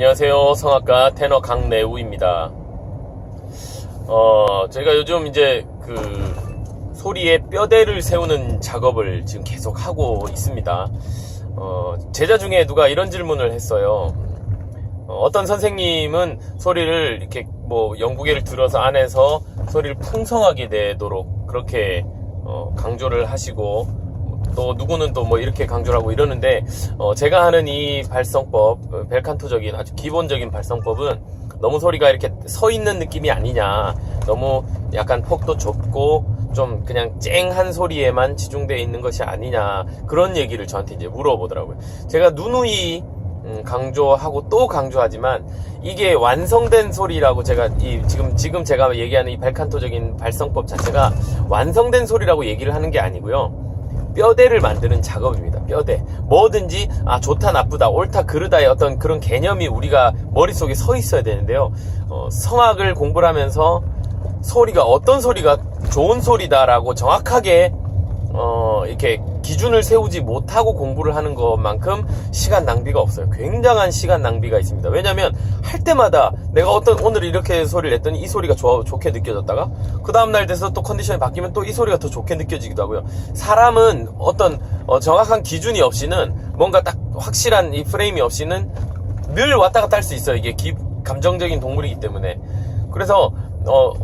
안녕하세요. 성악가 테너 강내우입니다. 제가 요즘 이제 소리에 뼈대를 세우는 작업을 지금 계속 하고 있습니다. 제자 중에 누가 이런 질문을 했어요. 어떤 선생님은 소리를 이렇게 연구계를 들어서 안에서 소리를 풍성하게 내도록 그렇게 강조를 하시고, 또 누구는 또 이렇게 강조를 하고 이러는데, 제가 하는 이 발성법, 벨칸토적인 아주 기본적인 발성법은 너무 소리가 이렇게 서 있는 느낌이 아니냐, 너무 약간 폭도 좁고 좀 그냥 쨍한 소리에만 치중되어 있는 것이 아니냐, 그런 얘기를 저한테 이제 물어보더라고요. 제가 누누이 강조하고 또 강조하지만, 이게 완성된 소리라고 제가 지금 제가 얘기하는 이 벨칸토적인 발성법 자체가 완성된 소리라고 얘기를 하는 게 아니고요, 뼈대를 만드는 작업입니다. 뼈대. 뭐든지 좋다 나쁘다 옳다 그르다의 어떤 그런 개념이 우리가 머릿속에 서 있어야 되는데요, 성악을 공부를 하면서 소리가 어떤 소리가 좋은 소리다라고 정확하게 이렇게 기준을 세우지 못하고 공부를 하는 것만큼 시간 낭비가 없어요. 굉장한 시간 낭비가 있습니다. 왜냐면 할 때마다 내가 오늘 이렇게 소리를 냈더니 이 소리가 좋게 느껴졌다가 그 다음날 돼서 또 컨디션이 바뀌면 또 이 소리가 더 좋게 느껴지기도 하고요. 사람은 어떤 정확한 기준이 없이는, 뭔가 딱 확실한 이 프레임이 없이는 늘 왔다 갔다 할 수 있어요. 이게 감정적인 동물이기 때문에. 그래서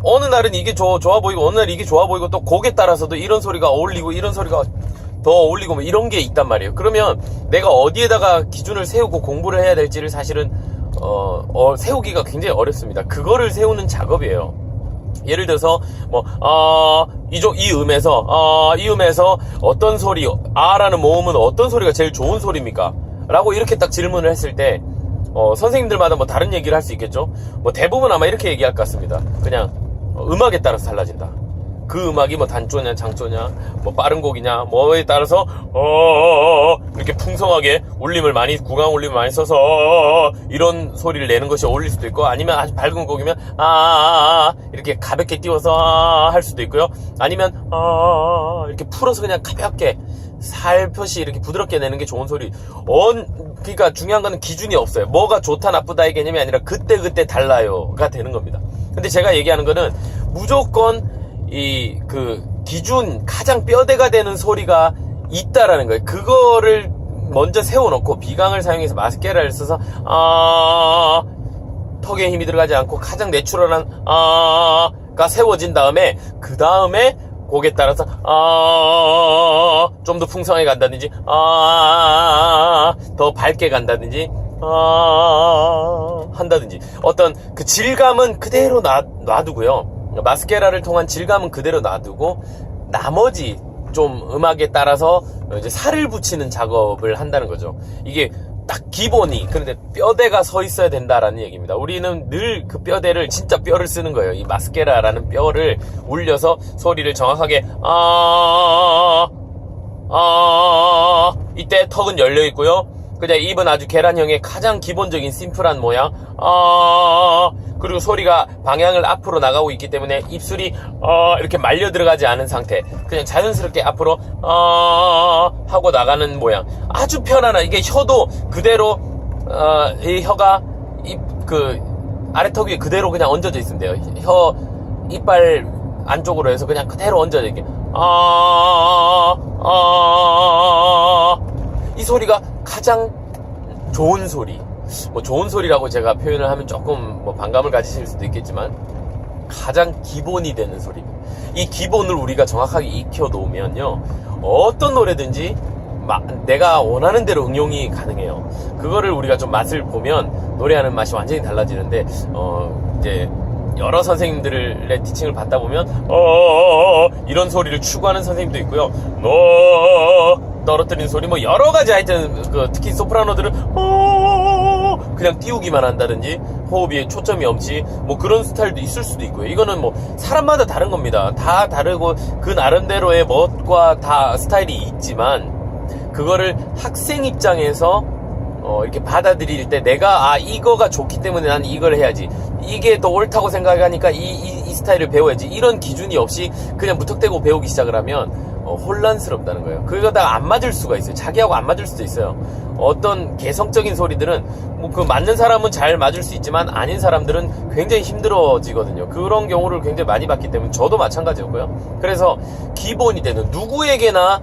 어느 날은 이게 좋아 보이고, 어느 날 이게 좋아 보이고, 또 곡에 따라서도 이런 소리가 어울리고 이런 소리가 더 어울리고 이런 게 있단 말이에요. 그러면 내가 어디에다가 기준을 세우고 공부를 해야 될지를 사실은 세우기가 굉장히 어렵습니다. 그거를 세우는 작업이에요. 예를 들어서 이 음에서 어떤 소리, 아라는 모음은 어떤 소리가 제일 좋은 소리입니까? 라고 이렇게 딱 질문을 했을 때 선생님들마다 다른 얘기를 할 수 있겠죠. 대부분 아마 이렇게 얘기할 것 같습니다. 그냥 음악에 따라서 달라진다. 그 음악이 단조냐 장조냐, 빠른 곡이냐, 뭐에 따라서 이렇게 풍성하게 구강 울림을 많이 써서 이런 소리를 내는 것이 어울릴 수도 있고, 아니면 아주 밝은 곡이면 이렇게 가볍게 띄워서 할 수도 있고요. 아니면 이렇게 풀어서 그냥 가볍게 살포시 이렇게 부드럽게 내는 게 좋은 소리. 그러니까 중요한 거는 기준이 없어요. 뭐가 좋다 나쁘다의 개념이 아니라 그때 달라요가 되는 겁니다. 근데 제가 얘기하는 거는 무조건 기준, 가장 뼈대가 되는 소리가 있다라는 거예요. 그거를 먼저 세워놓고 비강을 사용해서 마스케라를 써서 턱에 힘이 들어가지 않고 가장 내추럴한 가 세워진 다음에, 그 다음에 곡에 따라서 좀 더 풍성하게 간다든지 더 밝게 간다든지 한다든지, 어떤 그 질감은 그대로 놔두고요, 마스케라를 통한 질감은 그대로 놔두고 나머지 좀 음악에 따라서 이제 살을 붙이는 작업을 한다는 거죠. 이게 딱 기본이, 그런데 뼈대가 서 있어야 된다라는 얘기입니다. 우리는 늘 그 뼈대를, 진짜 뼈를 쓰는 거예요. 이 마스케라라는 뼈를 울려서 소리를 정확하게 이때 턱은 열려 있고요, 그냥 입은 아주 계란형의 가장 기본적인 심플한 모양, 그리고 소리가 방향을 앞으로 나가고 있기 때문에 입술이 이렇게 말려 들어가지 않은 상태, 그냥 자연스럽게 앞으로 하고 나가는 모양. 아주 편안한, 이게 혀도 그대로 이 혀가 아래턱 위에 그대로 그냥 얹어져 있으면 돼요. 이빨 안쪽으로 해서 그냥 그대로 얹어져 있게. 이 소리가 가장 좋은 소리. 좋은 소리라고 제가 표현을 하면 조금 반감을 가지실 수도 있겠지만, 가장 기본이 되는 소리입니다. 이 기본을 우리가 정확하게 익혀 놓으면요, 어떤 노래든지 내가 원하는 대로 응용이 가능해요. 그거를 우리가 좀 맛을 보면 노래하는 맛이 완전히 달라지는데, 이제 여러 선생님들의 티칭을 받다 보면 이런 소리를 추구하는 선생님도 있고요, 떨어뜨리는 소리, 여러 가지, 하여튼 특히 소프라노들은 그냥 띄우기만 한다든지, 호흡이 초점이 없이 그런 스타일도 있을 수도 있고요. 이거는 사람마다 다른 겁니다. 다 다르고 그 나름대로의 멋과 다 스타일이 있지만, 그거를 학생 입장에서 이렇게 받아들일 때, 내가 이거가 좋기 때문에 나는 이걸 해야지, 이게 더 옳다고 생각하니까 이 스타일을 배워야지, 이런 기준이 없이 그냥 무턱대고 배우기 시작을 하면 혼란스럽다는 거예요. 그러다가 안 맞을 수가 있어요. 자기하고 안 맞을 수도 있어요. 어떤 개성적인 소리들은 뭐 그 맞는 사람은 잘 맞을 수 있지만 아닌 사람들은 굉장히 힘들어지거든요. 그런 경우를 굉장히 많이 봤기 때문에 저도 마찬가지였고요. 그래서 기본이 되는 누구에게나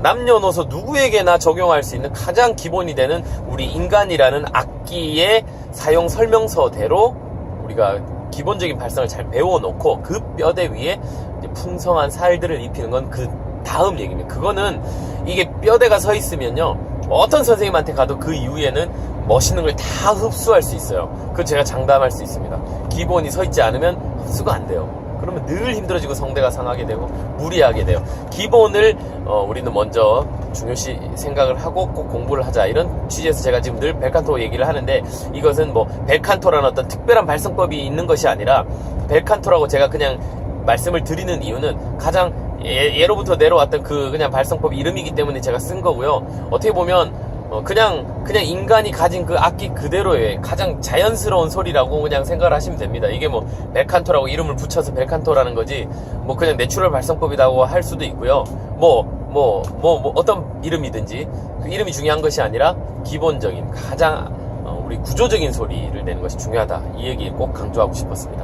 남녀노소 누구에게나 적용할 수 있는 가장 기본이 되는 우리 인간이라는 악기의 사용 설명서대로 우리가 기본적인 발성을 잘 배워놓고 그 뼈대 위에 이제 풍성한 살들을 입히는 건 그 다음 얘기입니다. 그거는 이게 뼈대가 서 있으면요, 어떤 선생님한테 가도 그 이후에는 멋있는 걸 다 흡수할 수 있어요. 그건 제가 장담할 수 있습니다. 기본이 서 있지 않으면 흡수가 안 돼요. 그러면 늘 힘들어지고 성대가 상하게 되고 무리하게 돼요. 기본을 우리는 먼저 중요시 생각을 하고 꼭 공부를 하자, 이런 취지에서 제가 지금 늘 벨칸토 얘기를 하는데, 이것은 뭐 벨칸토라는 어떤 특별한 발성법이 있는 것이 아니라 벨칸토라고 제가 그냥 말씀을 드리는 이유는 가장 예로부터 내려왔던 그 그냥 발성법 이름이기 때문에 제가 쓴 거고요. 어떻게 보면 그냥 인간이 가진 그 악기 그대로의 가장 자연스러운 소리라고 그냥 생각을 하시면 됩니다. 이게 뭐 벨칸토라고 이름을 붙여서 벨칸토라는 거지, 뭐 그냥 내추럴 발성법이라고 할 수도 있고요. 뭐 어떤 이름이든지 그 이름이 중요한 것이 아니라 기본적인 가장 우리 구조적인 소리를 내는 것이 중요하다, 이 얘기 꼭 강조하고 싶었습니다.